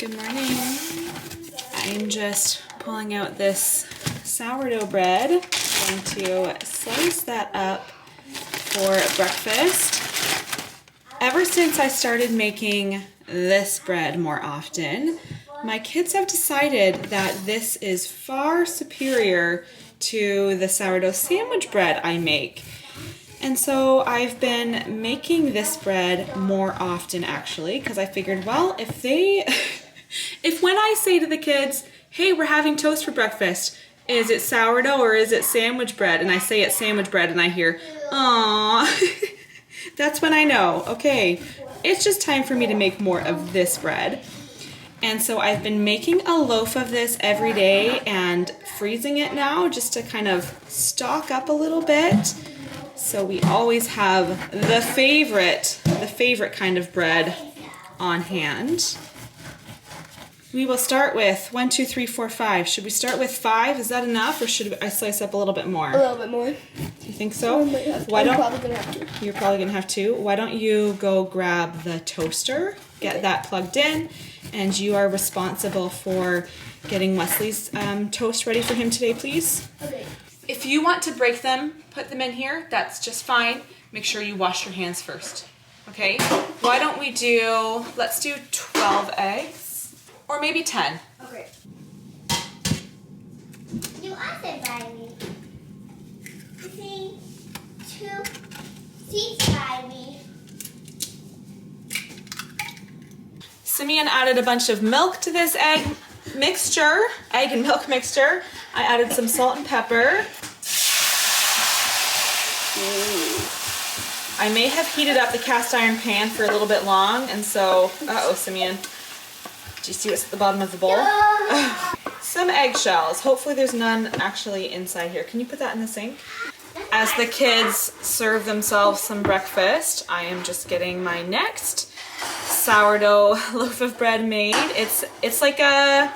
Good morning. I'm just pulling out this sourdough bread. I'm going to slice that up for breakfast. Ever since I started making this bread more often, my kids have decided that this is far superior to the sourdough sandwich bread I make. And so I've been making this bread more often actually, because I figured, well, if when I say to the kids, hey, we're having toast for breakfast, is it sourdough or is it sandwich bread? And I say it's sandwich bread and I hear, aw, that's when I know, okay, it's just time for me to make more of this bread. And so I've been making a loaf of this every day and freezing it now just to kind of stock up a little bit. So we always have the favorite kind of bread on hand. We will start with 1, 2, 3, 4, 5. Should we start with 5? Is that enough, or should I slice up a little bit more? A little bit more. Do you think so? I'm probably gonna have to. You're probably gonna have to. Why don't you go grab the toaster, get that plugged in, and you are responsible for getting Wesley's toast ready for him today, please. Okay. If you want to break them, put them in here, that's just fine. Make sure you wash your hands first, okay? Why don't we let's do 12 eggs, or maybe 10. Okay. You also buy me. See, 2 seats by me. Simeon added a bunch of milk to this egg and milk mixture. I added some salt and pepper. Ooh. I may have heated up the cast iron pan for a little bit long, and so, Simeon, do you see what's at the bottom of the bowl? Some eggshells. Hopefully there's none actually inside here. Can you put that in the sink? As the kids serve themselves some breakfast, I am just getting my next sourdough loaf of bread made. It's like a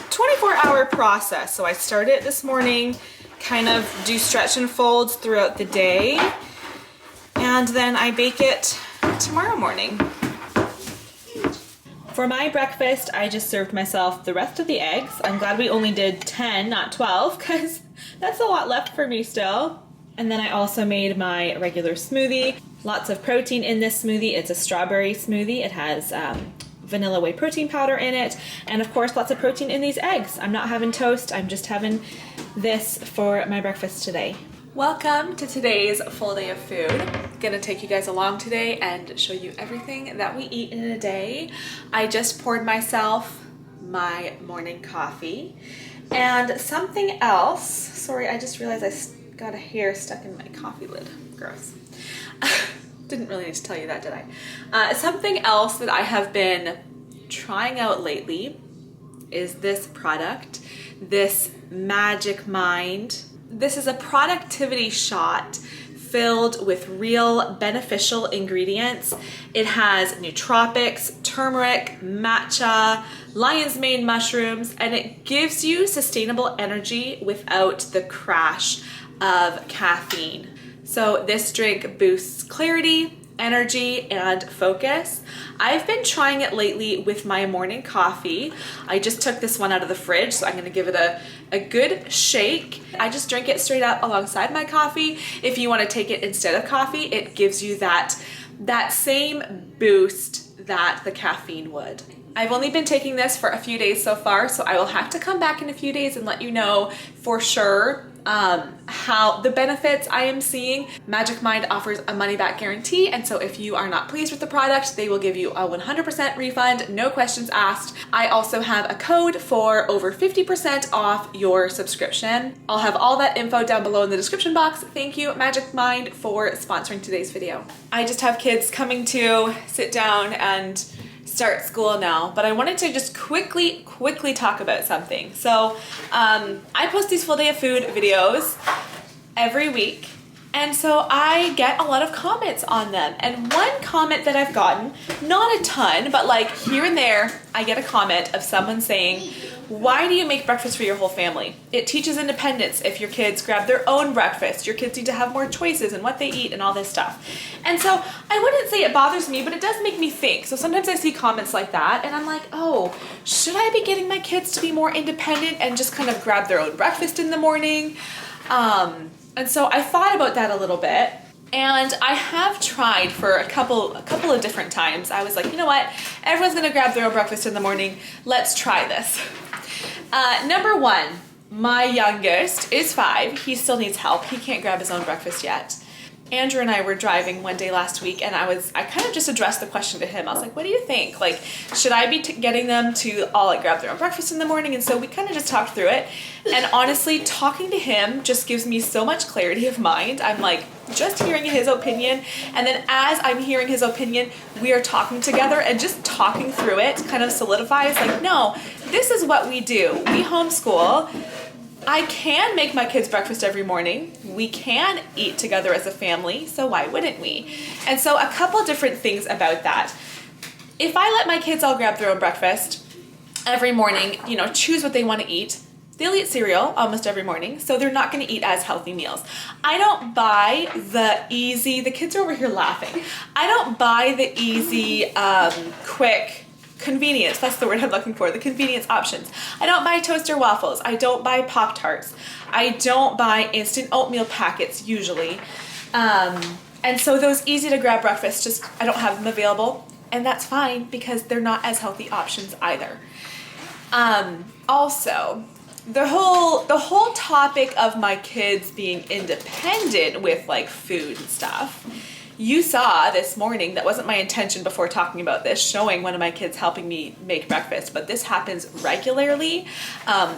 24-hour process. So I start it this morning, kind of do stretch and folds throughout the day, and then I bake it tomorrow morning. For my breakfast, I just served myself the rest of the eggs. I'm glad we only did 10, not 12, because that's a lot left for me still. And then I also made my regular smoothie. Lots of protein in this smoothie. It's a strawberry smoothie. It has vanilla whey protein powder in it. And of course, lots of protein in these eggs. I'm not having toast. I'm just having this for my breakfast today. Welcome to today's full day of food. I'm gonna take you guys along today and show you everything that we eat in a day. I just poured myself my morning coffee and something else. Sorry, I just realized I got a hair stuck in my coffee lid. Gross. Didn't really need to tell you that, did I? Something else that I have been trying out lately is this product, this Magic Mind. This is a productivity shot filled with real beneficial ingredients. It has nootropics, turmeric, matcha, lion's mane mushrooms, and it gives you sustainable energy without the crash of caffeine. So this drink boosts clarity, energy, and focus. I've been trying it lately with my morning coffee. I just took this one out of the fridge, so I'm gonna give it a good shake. I just drink it straight up alongside my coffee. If you wanna take it instead of coffee, it gives you that same boost that the caffeine would. I've only been taking this for a few days so far, so I will have to come back in a few days and let you know for sure how the benefits I am seeing. Magic Mind offers a money-back guarantee, and so if you are not pleased with the product, they will give you a 100% refund, no questions asked. I also have a code for over 50% off your subscription. I'll have all that info down below in the description box. Thank you, Magic Mind, for sponsoring today's video. I just have kids coming to sit down and start school now, but I wanted to just quickly talk about something. So I post these full day of food videos every week, And so I get a lot of comments on them. And one comment that I've gotten, not a ton, but like here and there, I get a comment of someone saying, why do you make breakfast for your whole family? It teaches independence if your kids grab their own breakfast. Your kids need to have more choices in what they eat and all this stuff. And so I wouldn't say it bothers me, but it does make me think. So sometimes I see comments like that and I'm like, oh, should I be getting my kids to be more independent and just kind of grab their own breakfast in the morning? And so I thought about that a little bit, and I have tried for a couple of different times. I was like, you know what? Everyone's gonna grab their own breakfast in the morning. Let's try this. Number one, my youngest is 5. He still needs help. He can't grab his own breakfast yet. Andrew and I were driving one day last week, and I kind of just addressed the question to him. I was like, what do you think? Like, should I be getting them to all like grab their own breakfast in the morning? And so we kind of just talked through it. And honestly, talking to him just gives me so much clarity of mind. I'm like just hearing his opinion. And then as I'm hearing his opinion, we are talking together, and just talking through it kind of solidifies like, no, this is what we do. We homeschool. I can make my kids breakfast every morning. We can eat together as a family, so why wouldn't we? And so a couple different things about that. If I let my kids all grab their own breakfast every morning, you know, choose what they want to eat, they'll eat cereal almost every morning, so they're not going to eat as healthy meals. I don't buy the kids are over here laughing. I don't buy the easy, quick, convenience, that's the word I'm looking for, the convenience options. I don't buy toaster waffles. I don't buy Pop-Tarts. I don't buy instant oatmeal packets usually. And so those easy to grab breakfasts, I don't have them available, and that's fine because they're not as healthy options either. Also, the whole topic of my kids being independent with like food and stuff. You saw this morning, that wasn't my intention before talking about this, showing one of my kids helping me make breakfast, but this happens regularly.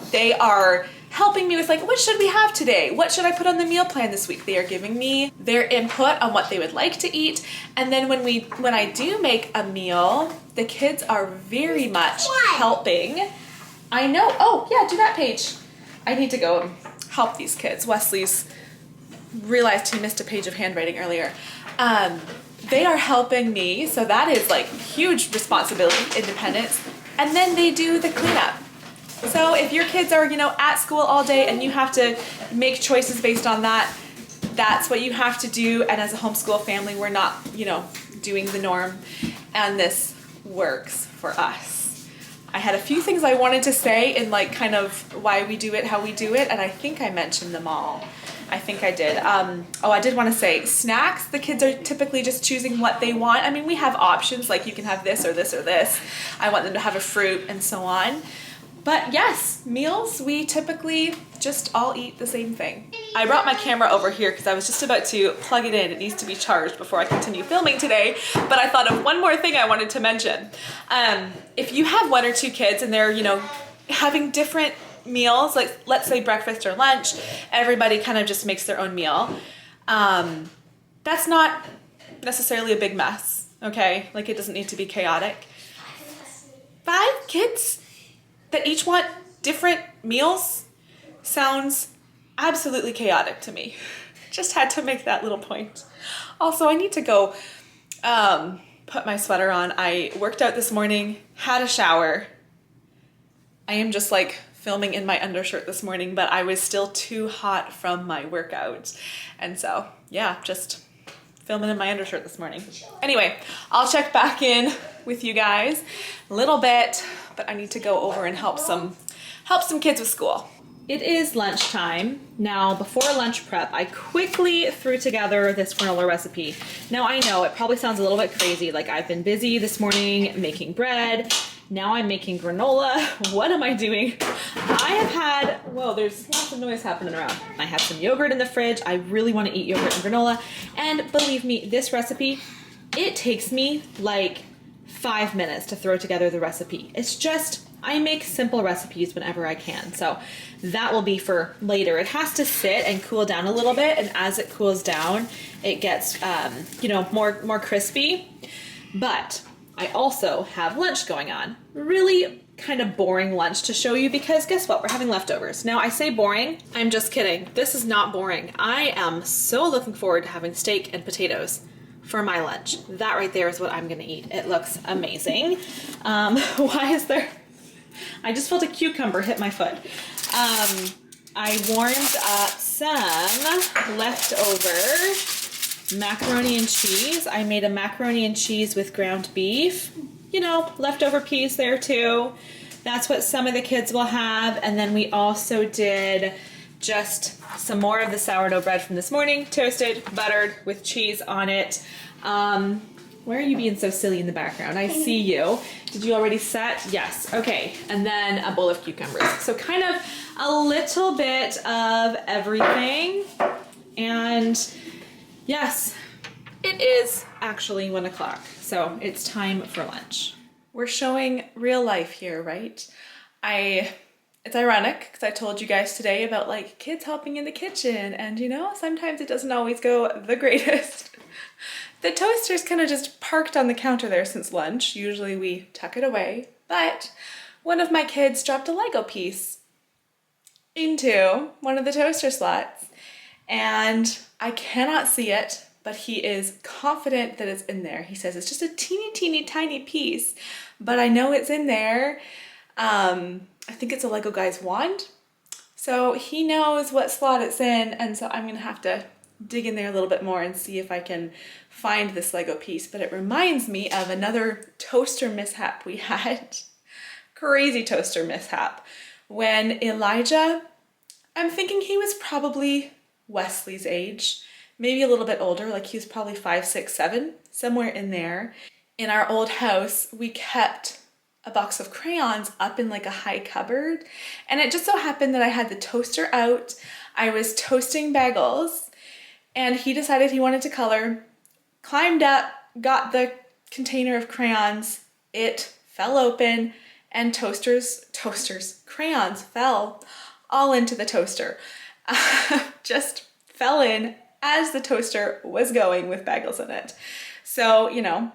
They are helping me with like, what should we have today? What should I put on the meal plan this week? They are giving me their input on what they would like to eat. And then when I do make a meal, the kids are very much helping. I know, oh yeah, do that page. I need to go and help these kids. Wesley's realized he missed a page of handwriting earlier. They are helping me, so that is like huge responsibility, independence. And then they do the cleanup. So if your kids are, you know, at school all day and you have to make choices based on that, that's what you have to do. And as a homeschool family, we're not, you know, doing the norm, and this works for us. I had a few things I wanted to say in like kind of why we do it, how we do it, and I think I mentioned them all. I think I did. I did want to say snacks. The kids are typically just choosing what they want. I mean, we have options like you can have this or this or this. I want them to have a fruit and so on. But yes, meals, we typically just all eat the same thing. I brought my camera over here because I was just about to plug it in. It needs to be charged before I continue filming today. But I thought of one more thing I wanted to mention. If you have 1 or 2 kids and they're, you know, having different meals, like let's say breakfast or lunch, everybody kind of just makes their own meal. That's not necessarily a big mess, okay? Like it doesn't need to be chaotic. 5 kids that each want different meals sounds absolutely chaotic to me. Just had to make that little point. Also, I need to go put my sweater on. I worked out this morning, had a shower. I am just like filming in my undershirt this morning, but I was still too hot from my workout. And so, yeah, just filming in my undershirt this morning. Anyway, I'll check back in with you guys a little bit, but I need to go over and help some kids with school. It is lunchtime. Now, before lunch prep, I quickly threw together this granola recipe. Now, I know it probably sounds a little bit crazy, like I've been busy this morning making bread. Now I'm making granola. What am I doing? I have had, whoa, there's lots of noise happening around. I have some yogurt in the fridge. I really want to eat yogurt and granola. And believe me, this recipe, it takes me like 5 minutes to throw together the recipe. It's just, I make simple recipes whenever I can. So that will be for later. It has to sit and cool down a little bit. And as it cools down, it gets, you know, more crispy. But I also have lunch going on. Really kind of boring lunch to show you because guess what? We're having leftovers. Now I say boring, I'm just kidding. This is not boring. I am so looking forward to having steak and potatoes for my lunch. That right there is what I'm gonna eat. It looks amazing. Why is there, I just felt a cucumber hit my foot. I warmed up some leftover macaroni and cheese. I made a macaroni and cheese with ground beef. You know, leftover peas there too. That's what some of the kids will have. And then we also did just some more of the sourdough bread from this morning, toasted, buttered, with cheese on it. Where are you being so silly in the background? I see you. Did you already set? Yes, okay. And then a bowl of cucumbers. So kind of a little bit of everything. And yes, it is actually 1 o'clock. So it's time for lunch. We're showing real life here, right? It's ironic because I told you guys today about like kids helping in the kitchen, and you know, sometimes it doesn't always go the greatest. The toaster's kind of just parked on the counter there since lunch. Usually we tuck it away, but one of my kids dropped a Lego piece into one of the toaster slots, and I cannot see it, but he is confident that it's in there. He says it's just a teeny tiny piece, but I know it's in there. I think it's a Lego guy's wand. So he knows what slot it's in, and so I'm gonna have to dig in there a little bit more and see if I can find this Lego piece. But it reminds me of another toaster mishap we had. Crazy toaster mishap. When Elijah, I'm thinking he was probably Wesley's age, maybe a little bit older, like he was probably 5, 6, 7, somewhere in there. In our old house, we kept a box of crayons up in like a high cupboard, and it just so happened that I had the toaster out. I was toasting bagels, and he decided he wanted to color, climbed up, got the container of crayons, it fell open, and crayons fell all into the toaster. Just fell in as the toaster was going with bagels in it. So, you know,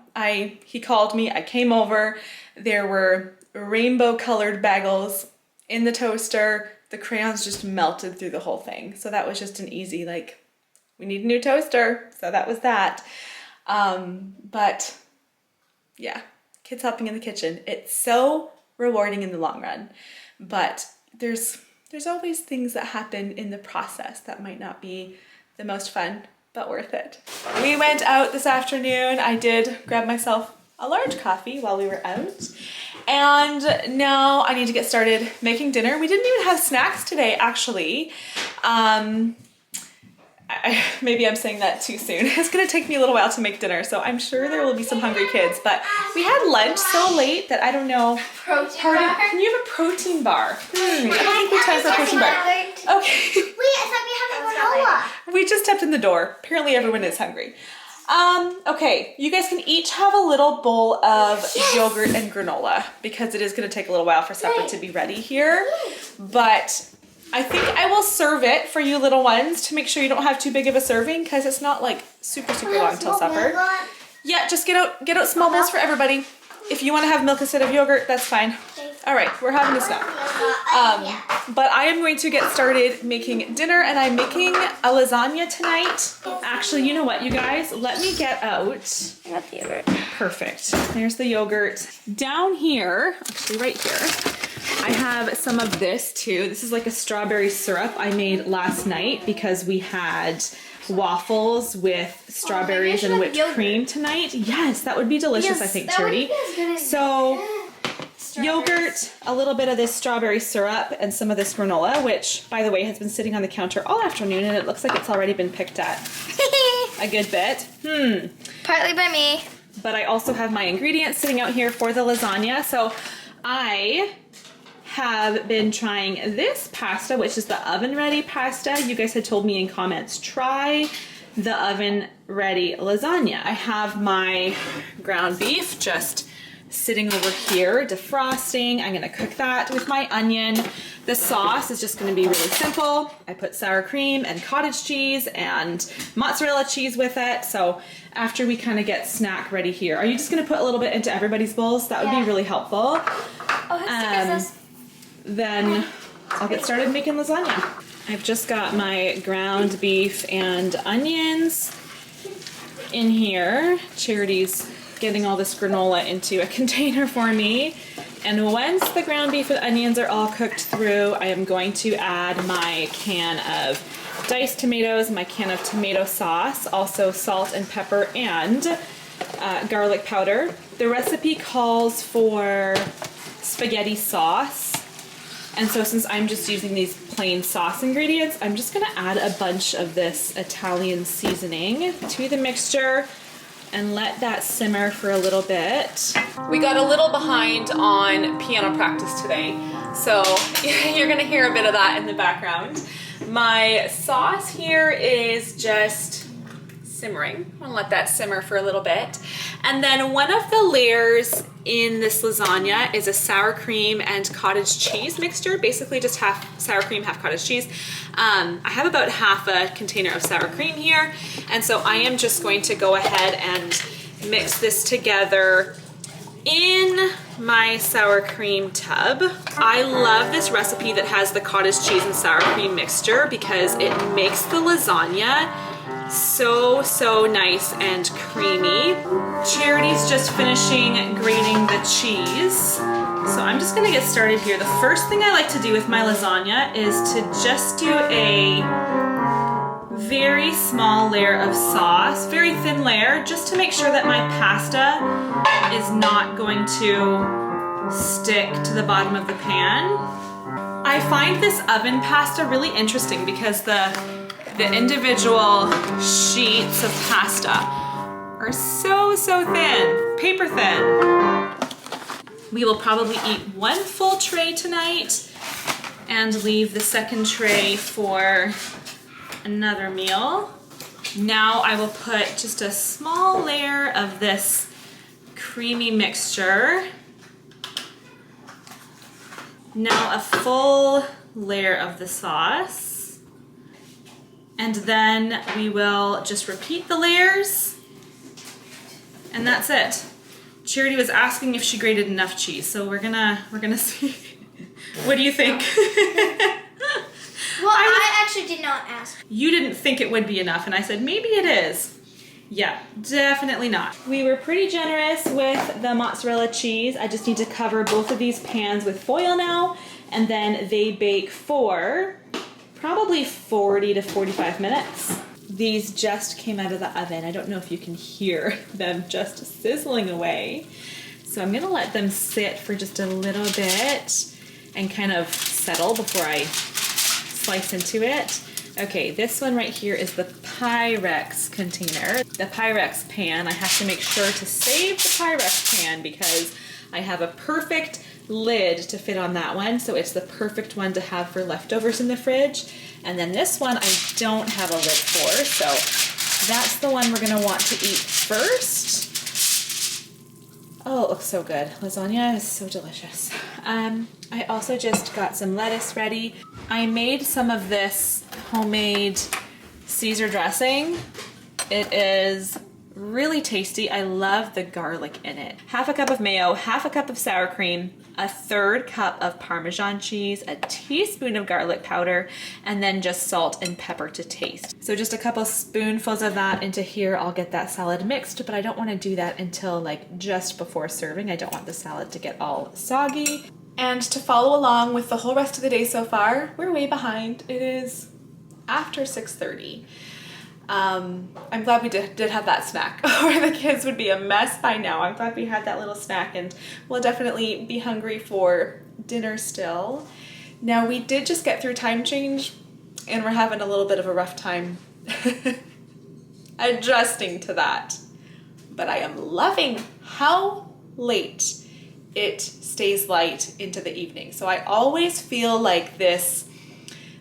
he called me, I came over, there were rainbow colored bagels in the toaster. The crayons just melted through the whole thing. So that was just an easy, like, we need a new toaster. So that was that. But yeah, kids helping in the kitchen. It's so rewarding in the long run, but there's always things that happen in the process that might not be the most fun, but worth it. We went out this afternoon. I did grab myself a large coffee while we were out. And now I need to get started making dinner. We didn't even have snacks today, actually. Maybe I'm saying that too soon. It's gonna take me a little while to make dinner, so I'm sure there will be some hungry kids, but we had lunch so late that I don't know. Can you have a protein bar? I don't think we have time for a protein bar. Okay. Wait, I thought we had a granola. We just stepped in the door. Apparently everyone is hungry. Okay, you guys can each have a little bowl of yogurt and granola because it is gonna take a little while for supper to be ready here, but I think I will serve it for you little ones to make sure you don't have too big of a serving because it's not like super long till supper. Yeah, just get out small bowls for everybody. If you want to have milk instead of yogurt, that's fine. All right, we're having this now. But I am going to get started making dinner, and I'm making a lasagna tonight. Actually, you know what, you guys? Let me get out. I got the yogurt. Perfect. There's the yogurt. Down here, actually right here, I have some of this too. This is like a strawberry syrup I made last night because we had waffles with strawberries and whipped cream tonight. Yes, that would be delicious, I think, Charity. So yogurt, a little bit of this strawberry syrup, and some of this granola, which, by the way, has been sitting on the counter all afternoon, and it looks like it's already been picked at a good bit. Partly by me. But I also have my ingredients sitting out here for the lasagna. So I have been trying this pasta, which is the oven-ready pasta. You guys had told me in comments, try the oven-ready lasagna. I have my ground beef just sitting over here, defrosting. I'm gonna cook that with my onion. The sauce is just gonna be really simple. I put sour cream and cottage cheese and mozzarella cheese with it. So after we kind of get snack ready here, are you just gonna put a little bit into everybody's bowls? That would be really helpful. Oh, then I'll get started making lasagna. I've just got my ground beef and onions in here. Charity's getting all this granola into a container for me. And once the ground beef and onions are all cooked through, I am going to add my can of diced tomatoes, my can of tomato sauce, also salt and pepper and garlic powder. The recipe calls for spaghetti sauce. And so since I'm just using these plain sauce ingredients, I'm just gonna add a bunch of this Italian seasoning to the mixture and let that simmer for a little bit. We got a little behind on piano practice today, so you're gonna hear a bit of that in the background. My sauce here is just simmering. I'm gonna let that simmer for a little bit. And then one of the layers in this lasagna is a sour cream and cottage cheese mixture, basically just half sour cream, half cottage cheese. I have about half a container of sour cream here, and so I am just going to go ahead and mix this together in my sour cream tub. I love this recipe that has the cottage cheese and sour cream mixture because it makes the lasagna so nice and creamy. Charity's just finishing grating the cheese, so I'm just gonna get started here. The first thing I like to do with my lasagna is to just do a very small layer of sauce, very thin layer, just to make sure that my pasta is not going to stick to the bottom of the pan. I find this oven pasta really interesting because the individual sheets of pasta are so thin, paper thin. We will probably eat one full tray tonight and leave the second tray for another meal. Now I will put just a small layer of this creamy mixture. Now a full layer of the sauce. And then we will just repeat the layers, and that's it. Charity was asking if she grated enough cheese, so we're gonna see. What do you think? Well, I actually did not ask. You didn't think it would be enough, and I said maybe it is. Yeah, definitely not. We were pretty generous with the mozzarella cheese. I just need to cover both of these pans with foil now, and then they bake for probably 40 to 45 minutes. These just came out of the oven. I don't know if you can hear them just sizzling away. So I'm gonna let them sit for just a little bit and kind of settle before I slice into it. Okay, this one right here is the Pyrex container. The Pyrex pan, I have to make sure to save the Pyrex pan because I have a perfect lid to fit on that one, so it's the perfect one to have for leftovers in the fridge. And then this one I don't have a lid for, so that's the one we're gonna want to eat first. Oh, it looks so good. Lasagna is so delicious. I also just got some lettuce ready. I made some of this homemade Caesar dressing. It is really tasty. I love the garlic in it. Half a cup of mayo, half a cup of sour cream, a third cup of Parmesan cheese, a teaspoon of garlic powder, and then just salt and pepper to taste. So just a couple spoonfuls of that into here. I'll get that salad mixed, but I don't want to do that until like just before serving. I don't want the salad to get all soggy. And to follow along with the whole rest of the day so far, we're way behind. It is after 6:30. I'm glad we did have that snack, or the kids would be a mess by now. I'm glad we had that little snack, and we'll definitely be hungry for dinner still. Now, we did just get through time change, and we're having a little bit of a rough time adjusting to that. But I am loving how late it stays light into the evening. So I always feel like this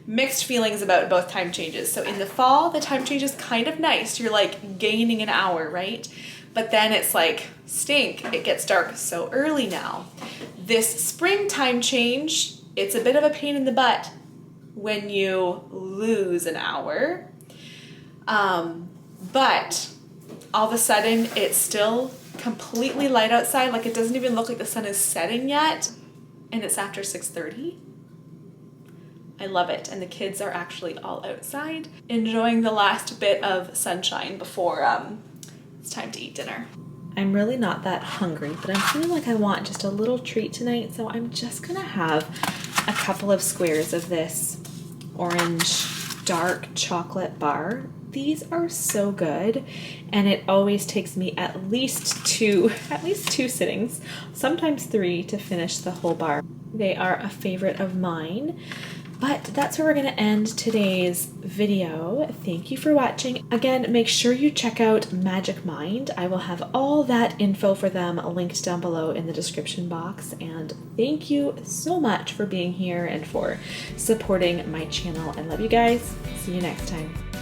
mixed feelings about both time changes. So in the fall, the time change is kind of nice. You're like gaining an hour, right? But then it's like, stink, it gets dark so early now. This spring time change, it's a bit of a pain in the butt when you lose an hour. But all of a sudden, it's still completely light outside. Like, it doesn't even look like the sun is setting yet. and it's after 6:30. I love it, and the kids are actually all outside enjoying the last bit of sunshine before it's time to eat dinner. I'm really not that hungry, but I'm feeling like I want just a little treat tonight, so I'm just gonna have a couple of squares of this orange dark chocolate bar. These are so good, and it always takes me at least two sittings, sometimes 3, to finish the whole bar. They are a favorite of mine. But that's where we're going to end today's video. Thank you for watching. Again, make sure you check out Magic Mind. I will have all that info for them linked down below in the description box. And thank you so much for being here and for supporting my channel. I love you guys. See you next time.